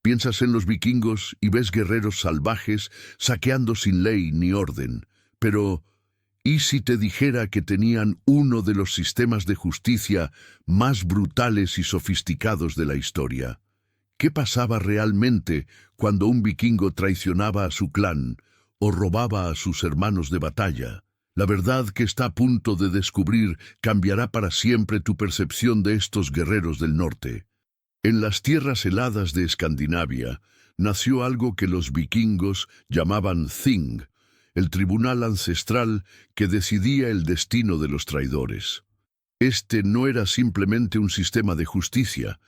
Piensas en los vikingos y ves guerreros salvajes saqueando sin ley ni orden. Pero, ¿y si te dijera que tenían uno de los sistemas de justicia más brutales y sofisticados de la historia? ¿Qué pasaba realmente cuando un vikingo traicionaba a su clan o robaba a sus hermanos de batalla? La verdad que está a punto de descubrir cambiará para siempre tu percepción de estos guerreros del norte. En las tierras heladas de Escandinavia nació algo que los vikingos llamaban Thing, el tribunal ancestral que decidía el destino de los traidores. Este no era simplemente un sistema de justicia,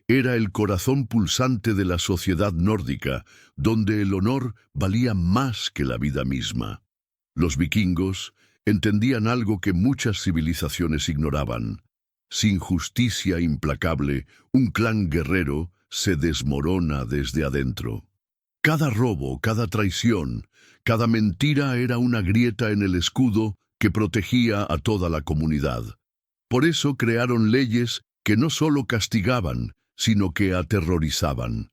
era el corazón pulsante de la sociedad nórdica, donde el honor valía más que la vida misma. Los vikingos entendían algo que muchas civilizaciones ignoraban. Sin justicia implacable, un clan guerrero se desmorona desde adentro. Cada robo, cada traición, cada mentira era una grieta en el escudo que protegía a toda la comunidad. Por eso crearon leyes que no solo castigaban, sino que aterrorizaban.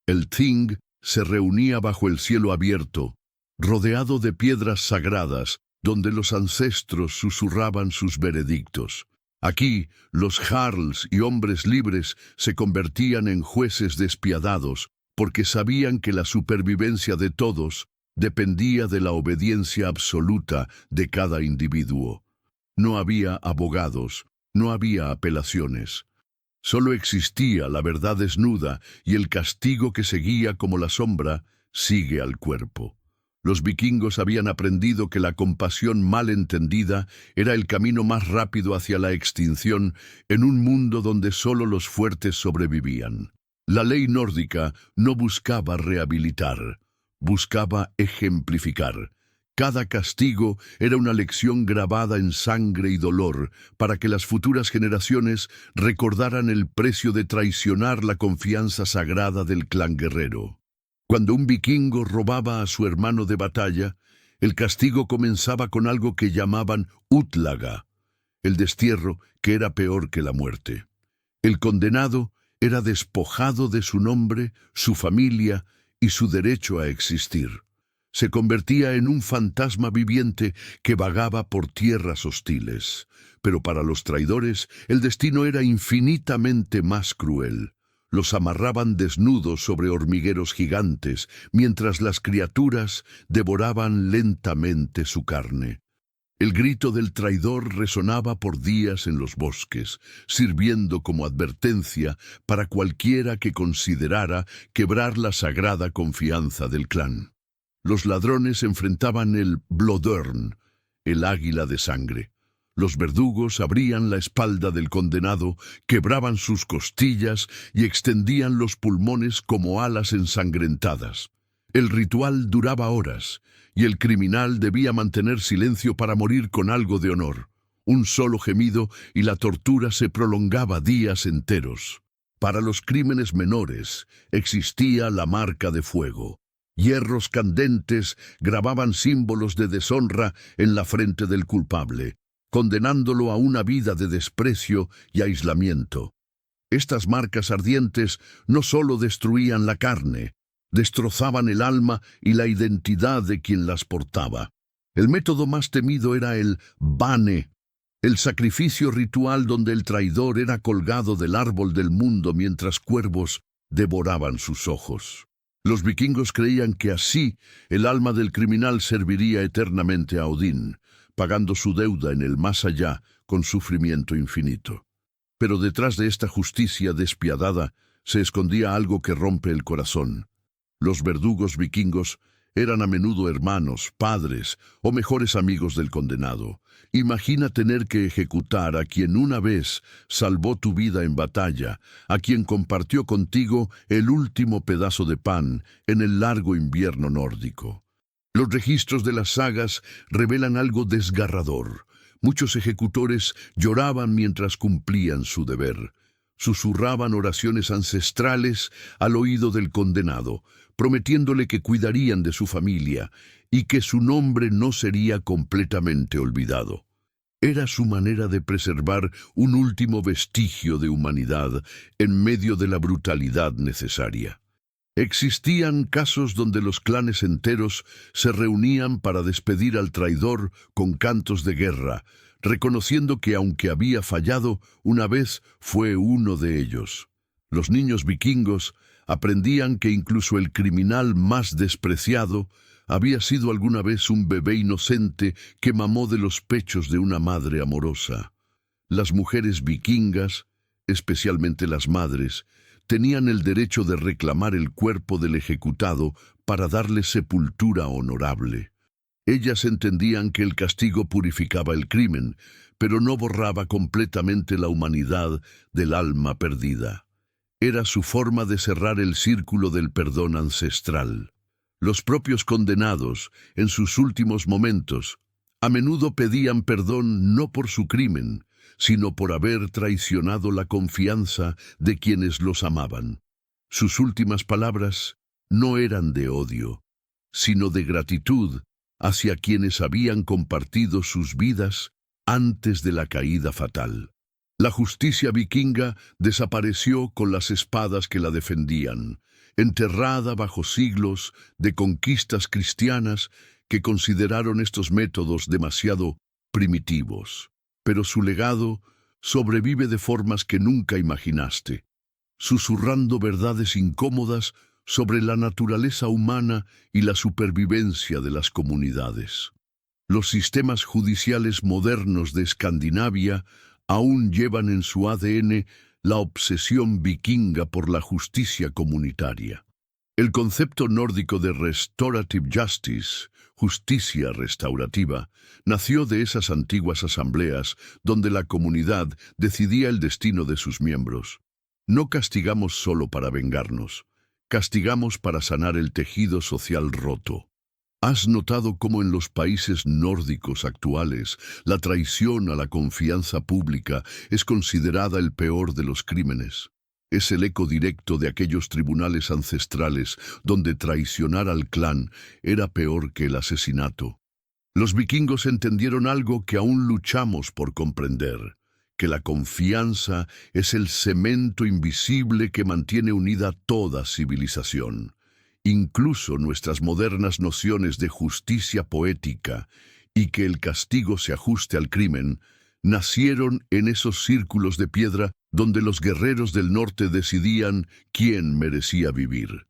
El Thing se reunía bajo el cielo abierto, rodeado de piedras sagradas, donde los ancestros susurraban sus veredictos. Aquí, los jarls y hombres libres se convertían en jueces despiadados, porque sabían que la supervivencia de todos dependía de la obediencia absoluta de cada individuo. No había abogados, no había apelaciones. Solo existía la verdad desnuda y el castigo que seguía como la sombra sigue al cuerpo. Los vikingos habían aprendido que la compasión mal entendida era el camino más rápido hacia la extinción en un mundo donde solo los fuertes sobrevivían. La ley nórdica no buscaba rehabilitar, buscaba ejemplificar. Cada castigo era una lección grabada en sangre y dolor para que las futuras generaciones recordaran el precio de traicionar la confianza sagrada del clan guerrero. Cuando un vikingo robaba a su hermano de batalla, el castigo comenzaba con algo que llamaban útlaga, el destierro que era peor que la muerte. El condenado era despojado de su nombre, su familia y su derecho a existir. Se convertía en un fantasma viviente que vagaba por tierras hostiles. Pero para los traidores, el destino era infinitamente más cruel. Los amarraban desnudos sobre hormigueros gigantes, mientras las criaturas devoraban lentamente su carne. El grito del traidor resonaba por días en los bosques, sirviendo como advertencia para cualquiera que considerara quebrar la sagrada confianza del clan. Los ladrones enfrentaban el Blodörn, el águila de sangre. Los verdugos abrían la espalda del condenado, quebraban sus costillas y extendían los pulmones como alas ensangrentadas. El ritual duraba horas, y el criminal debía mantener silencio para morir con algo de honor. Un solo gemido y la tortura se prolongaba días enteros. Para los crímenes menores existía la marca de fuego. Hierros candentes grababan símbolos de deshonra en la frente del culpable, condenándolo a una vida de desprecio y aislamiento. Estas marcas ardientes no solo destruían la carne, destrozaban el alma y la identidad de quien las portaba. El método más temido era el bane, el sacrificio ritual donde el traidor era colgado del árbol del mundo mientras cuervos devoraban sus ojos. Los vikingos creían que así el alma del criminal serviría eternamente a Odín, pagando su deuda en el más allá con sufrimiento infinito. Pero detrás de esta justicia despiadada se escondía algo que rompe el corazón. Los verdugos vikingos eran a menudo hermanos, padres o mejores amigos del condenado. Imagina tener que ejecutar a quien una vez salvó tu vida en batalla, a quien compartió contigo el último pedazo de pan en el largo invierno nórdico. Los registros de las sagas revelan algo desgarrador. Muchos ejecutores lloraban mientras cumplían su deber. Susurraban oraciones ancestrales al oído del condenado, prometiéndole que cuidarían de su familia y que su nombre no sería completamente olvidado. Era su manera de preservar un último vestigio de humanidad en medio de la brutalidad necesaria. Existían casos donde los clanes enteros se reunían para despedir al traidor con cantos de guerra, reconociendo que aunque había fallado, una vez fue uno de ellos. Los niños vikingos aprendían que incluso el criminal más despreciado había sido alguna vez un bebé inocente que mamó de los pechos de una madre amorosa. Las mujeres vikingas, especialmente las madres, tenían el derecho de reclamar el cuerpo del ejecutado para darle sepultura honorable. Ellas entendían que el castigo purificaba el crimen, pero no borraba completamente la humanidad del alma perdida. Era su forma de cerrar el círculo del perdón ancestral. Los propios condenados, en sus últimos momentos, a menudo pedían perdón no por su crimen, sino por haber traicionado la confianza de quienes los amaban. Sus últimas palabras no eran de odio, sino de gratitud hacia quienes habían compartido sus vidas antes de la caída fatal. La justicia vikinga desapareció con las espadas que la defendían, enterrada bajo siglos de conquistas cristianas que consideraron estos métodos demasiado primitivos. Pero su legado sobrevive de formas que nunca imaginaste, susurrando verdades incómodas sobre la naturaleza humana y la supervivencia de las comunidades. Los sistemas judiciales modernos de Escandinavia aún llevan en su ADN la obsesión vikinga por la justicia comunitaria. El concepto nórdico de restorative justice, justicia restaurativa, nació de esas antiguas asambleas donde la comunidad decidía el destino de sus miembros. No castigamos solo para vengarnos, castigamos para sanar el tejido social roto. ¿Has notado cómo en los países nórdicos actuales la traición a la confianza pública es considerada el peor de los crímenes? Es el eco directo de aquellos tribunales ancestrales donde traicionar al clan era peor que el asesinato. Los vikingos entendieron algo que aún luchamos por comprender, que la confianza es el cemento invisible que mantiene unida toda civilización. Incluso nuestras modernas nociones de justicia poética y que el castigo se ajuste al crimen, nacieron en esos círculos de piedra donde los guerreros del norte decidían quién merecía vivir.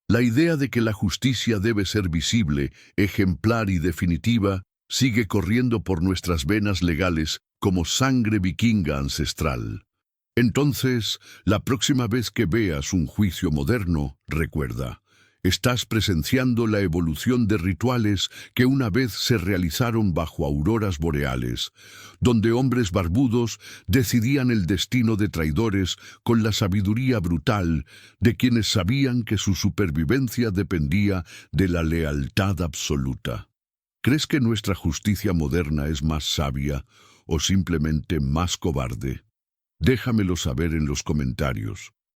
La idea de que la justicia debe ser visible, ejemplar y definitiva sigue corriendo por nuestras venas legales como sangre vikinga ancestral. Entonces, la próxima vez que veas un juicio moderno, recuerda, estás presenciando la evolución de rituales que una vez se realizaron bajo auroras boreales, donde hombres barbudos decidían el destino de traidores con la sabiduría brutal de quienes sabían que su supervivencia dependía de la lealtad absoluta. ¿Crees que nuestra justicia moderna es más sabia o simplemente más cobarde? Déjamelo saber en los comentarios.